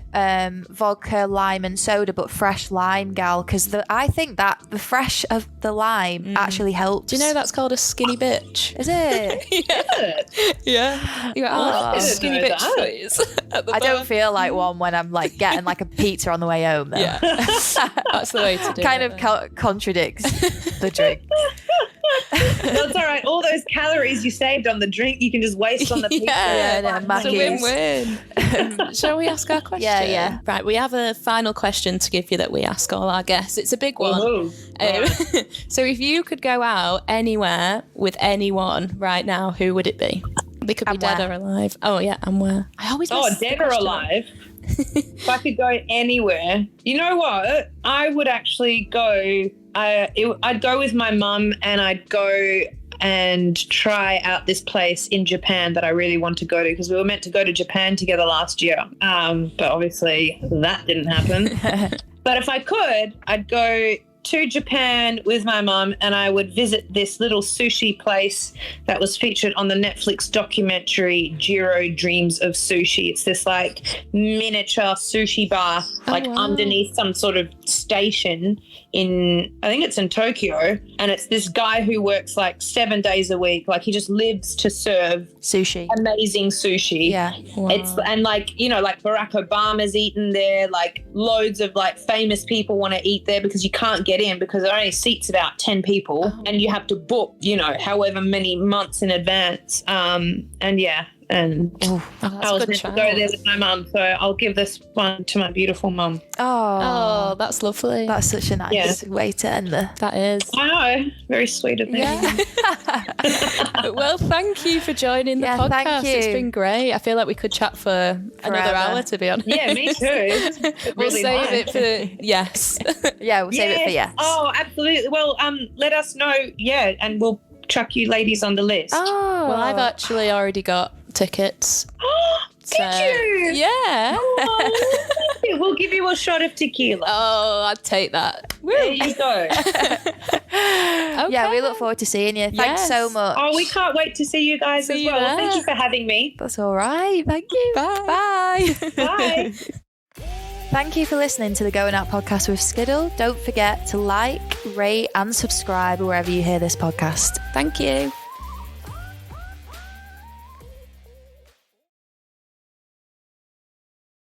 vodka, lime and soda, but fresh lime gal, because I think that the fresh of the lime actually helps. Do you know that's called a skinny bitch? Is it? Yeah. You're like, skinny bitch please. I don't feel like one when I'm like getting like a pizza on the way home though. Yeah. That's the way to do kind it. Kind of contradicts the drink. That's all right. All those calories you saved on the drink, you can just waste on the pizza. It's a win-win. Shall we ask our question? Yeah. Right, we have a final question to give you that we ask all our guests. It's a big one. So if you could go out anywhere with anyone right now, who would it be? They could be dead or alive. Oh, yeah, and where? I always dead or alive. If I could go anywhere, you know what? I would actually go. I'd go with my mum, and I'd go and try out this place in Japan that I really want to go to, because we were meant to go to Japan together last year. But obviously that didn't happen. But if I could, I'd go to Japan with my mum and I would visit this little sushi place that was featured on the Netflix documentary Jiro Dreams of Sushi. It's this like miniature sushi bar underneath some sort of station I think it's in Tokyo, and it's this guy who works like 7 days a week. Like he just lives to serve sushi, amazing sushi. Yeah. Wow. And like, you know, like Barack Obama's eaten there, like loads of like famous people want to eat there because you can't get in because it only seats about 10 people and you have to book, you know, however many months in advance. And I was meant to go there with my mum, so I'll give this one to my beautiful mum. Oh, that's lovely. That's such a nice way to end That is. I know, very sweet of me. Yeah. Well, thank you for joining the podcast. Thank you. It's been great. I feel like we could chat for another hour, to be honest. Yeah, me too. We'll save it for yes. Yeah, we'll save it for yes. Oh, absolutely. Well, let us know. Yeah, and we'll chuck you ladies on the list. Oh, well, I've actually already got tickets. Did you? Yeah. We'll give you a shot of tequila. Oh, I'd take that. There you go. Okay. Yeah, we look forward to seeing you. Thanks so much. Oh, we can't wait to see you guys as well. Thank you for having me. That's all right. Thank you. Bye. Bye. Thank you for listening to the Going Out podcast with Skiddle. Don't forget to like, rate and subscribe wherever you hear this podcast. Thank you.